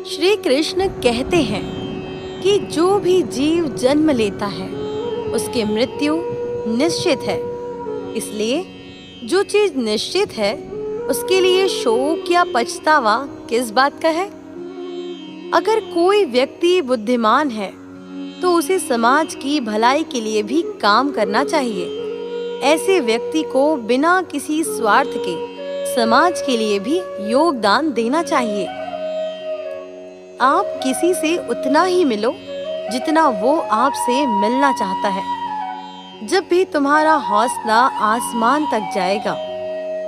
श्री कृष्ण कहते हैं कि जो भी जीव जन्म लेता है उसकी मृत्यु निश्चित है। इसलिए जो चीज निश्चित है उसके लिए शोक या पछतावा किस बात का है। अगर कोई व्यक्ति बुद्धिमान है तो उसे समाज की भलाई के लिए भी काम करना चाहिए। ऐसे व्यक्ति को बिना किसी स्वार्थ के समाज के लिए भी योगदान देना चाहिए। आप किसी से उतना ही मिलो जितना वो आपसे मिलना चाहता है। जब भी तुम्हारा हौसला आसमान तक जाएगा,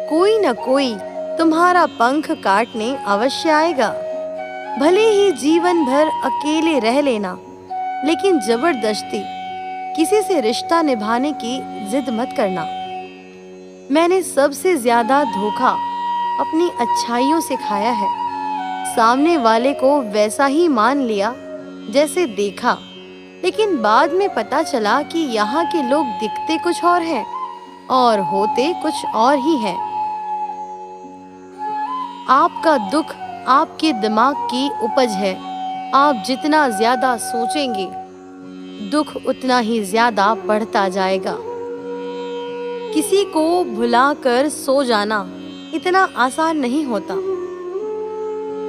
कोई न कोई तुम्हारा पंख काटने अवश्य आएगा। भले ही जीवन भर अकेले रह लेना, लेकिन जबरदस्ती किसी से रिश्ता निभाने की जिद मत करना। मैंने सबसे ज्यादा धोखा अपनी अच्छाइयों से खाया है। सामने वाले को वैसा ही मान लिया जैसे देखा, लेकिन बाद में पता चला कि यहाँ के लोग दिखते कुछ और हैं और होते कुछ और ही हैं। आपका दुख आपके दिमाग की उपज है। आप जितना ज्यादा सोचेंगे, दुख उतना ही ज्यादा बढ़ता जाएगा। किसी को भुलाकर सो जाना इतना आसान नहीं होता।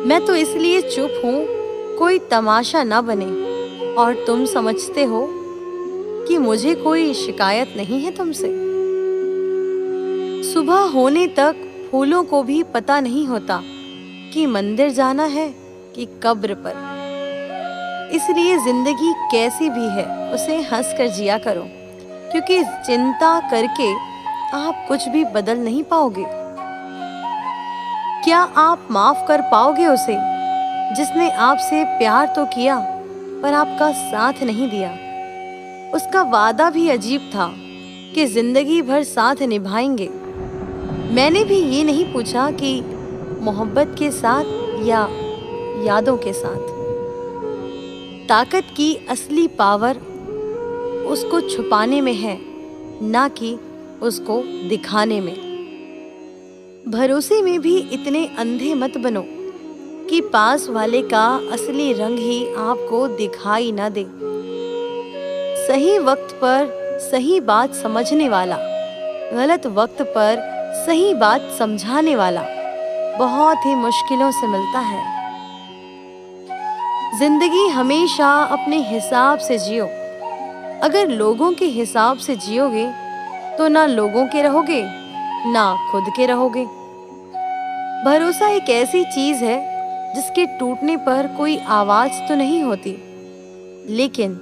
मैं तो इसलिए चुप हूँ कोई तमाशा न बने, और तुम समझते हो कि मुझे कोई शिकायत नहीं है तुमसे। सुबह होने तक फूलों को भी पता नहीं होता कि मंदिर जाना है कि कब्र पर। इसलिए जिंदगी कैसी भी है उसे हंसकर जिया करो, क्योंकि चिंता करके आप कुछ भी बदल नहीं पाओगे। क्या आप माफ कर पाओगे उसे जिसने आपसे प्यार तो किया पर आपका साथ नहीं दिया? उसका वादा भी अजीब था कि जिंदगी भर साथ निभाएंगे। मैंने भी ये नहीं पूछा कि मोहब्बत के साथ या यादों के साथ। ताकत की असली पावर उसको छुपाने में है, ना कि उसको दिखाने में। भरोसे में भी इतने अंधे मत बनो कि पास वाले का असली रंग ही आपको दिखाई न दे। सही वक्त पर सही बात समझने वाला, गलत वक्त पर सही बात समझाने वाला बहुत ही मुश्किलों से मिलता है। जिंदगी हमेशा अपने हिसाब से जियो। अगर लोगों के हिसाब से जियोगे तो ना लोगों के रहोगे ना खुद के रहोगे। भरोसा एक ऐसी चीज है जिसके टूटने पर कोई आवाज तो नहीं होती, लेकिन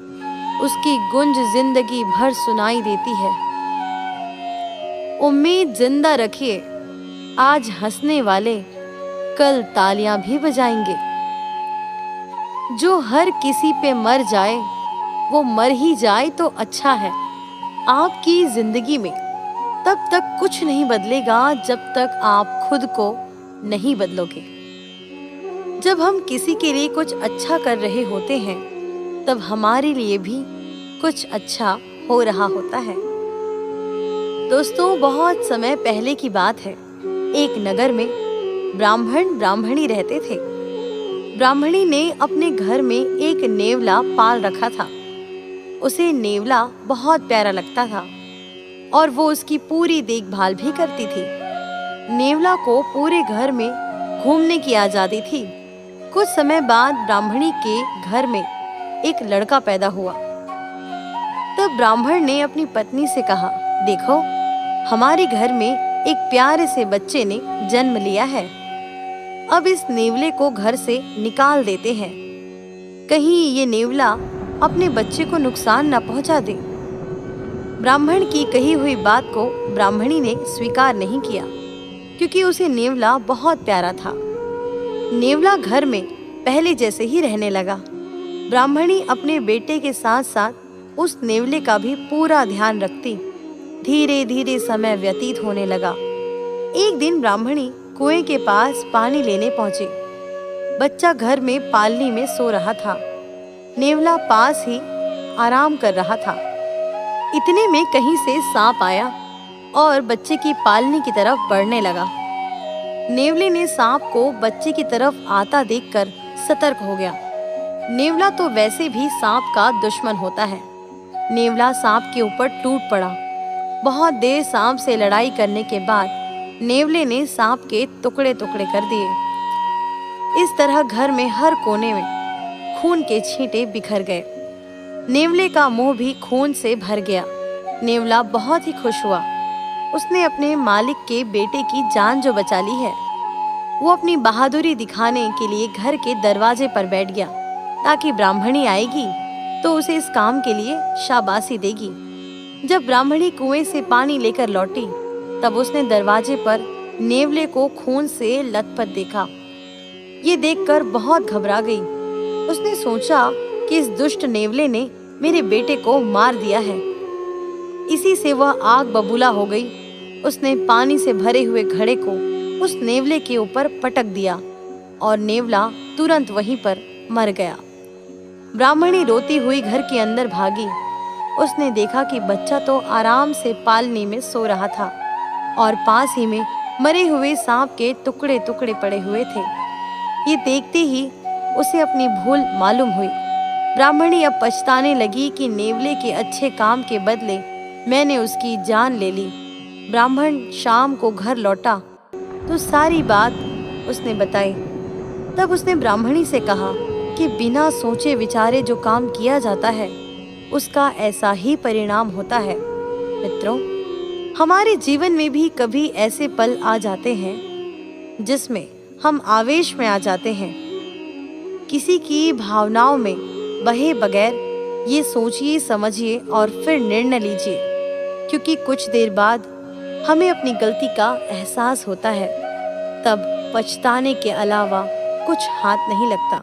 उसकी गूंज जिंदगी भर सुनाई देती है। उम्मीद जिंदा रखिए, आज हंसने वाले कल तालियां भी बजाएंगे। जो हर किसी पे मर जाए वो मर ही जाए तो अच्छा है। आपकी जिंदगी में तब तक कुछ नहीं बदलेगा जब तक आप खुद को नहीं बदलोगे। जब हम किसी के लिए कुछ अच्छा कर रहे होते हैं तब हमारे लिए भी कुछ अच्छा हो रहा होता है। दोस्तों, बहुत समय पहले की बात है। एक नगर में ब्राह्मण ब्राह्मणी रहते थे। ब्राह्मणी ने अपने घर में एक नेवला पाल रखा था। उसे नेवला बहुत प्यारा लगता था और वो उसकी पूरी देखभाल भी करती थी। नेवला को पूरे घर में घूमने की आजादी थी। कुछ समय बाद ब्राह्मणी के घर में एक लड़का पैदा हुआ। तब ब्राह्मण ने अपनी पत्नी से कहा, देखो, हमारे घर में एक प्यारे से बच्चे ने जन्म लिया है। अब इस नेवले को घर से निकाल देते हैं, कहीं ये नेवला अपने बच्चे को नुकसान न पहुंचा दे। ब्राह्मण की कही हुई बात को ब्राह्मणी ने स्वीकार नहीं किया, क्योंकि उसे नेवला बहुत प्यारा था। नेवला घर में पहले जैसे ही रहने लगा। ब्राह्मणी अपने बेटे के साथ साथ उस नेवले का भी पूरा ध्यान रखती। धीरे धीरे समय व्यतीत होने लगा। एक दिन ब्राह्मणी कुएं के पास पानी लेने पहुंची। बच्चा घर में पालनी में सो रहा था। नेवला पास ही आराम कर रहा था। इतने में कहीं से सांप आया और बच्चे की पालनी की तरफ बढ़ने लगा। नेवले ने सांप को बच्चे की तरफ आता देखकर सतर्क हो गया। नेवला तो वैसे भी सांप का दुश्मन होता है। नेवला सांप के ऊपर टूट पड़ा। बहुत देर सांप से लड़ाई करने के बाद नेवले ने सांप के टुकड़े टुकड़े कर दिए। इस तरह घर में हर कोने में खून के छींटे बिखर गए। नेवले का मुंह भी खून से भर गया। नेवला बहुत ही खुश हुआ। उसने अपने मालिक के बेटे की जान जो बचा ली है, वो अपनी बहादुरी दिखाने के लिए घर के दरवाजे पर बैठ गया, ताकि ब्राह्मणी आएगी तो उसे इस काम के लिए शाबाशी देगी। जब ब्राह्मणी कुएं से पानी लेकर लौटी, तब उसने दरवाजे पर नेवले को खून से लथपथ देखा। ये देखकर बहुत घबरा गई। उसने सोचा कि इस दुष्ट नेवले ने मेरे बेटे को मार दिया है। इसी से वह आग बबूला हो गई। उसने पानी से भरे हुए घड़े को उस नेवले के ऊपर पटक दिया और नेवला तुरंत वहीं पर मर गया। ब्राह्मणी रोती हुई घर के अंदर भागी। उसने देखा कि बच्चा तो आराम से पालनी में सो रहा था और पास ही में मरे हुए सांप के टुकड़े टुकड़े पड़े हुए थे। ये देखते ही उसे अपनी भूल मालूम हुई। ब्राह्मणी अब पछताने लगी कि नेवले के अच्छे काम के बदले मैंने उसकी जान ले ली। ब्राह्मण शाम को घर लौटा तो सारी बात उसने बताई। तब उसने ब्राह्मणी से कहा कि बिना सोचे विचारे जो काम किया जाता है, उसका ऐसा ही परिणाम होता है। मित्रों, हमारे जीवन में भी कभी ऐसे पल आ जाते हैं जिसमें हम आवेश में आ जाते हैं। किसी की भावनाओं में बहे बगैर ये सोचिए, समझिए और फिर निर्णय लीजिए, क्योंकि कुछ देर बाद हमें अपनी गलती का एहसास होता है। तब पछताने के अलावा कुछ हाथ नहीं लगता।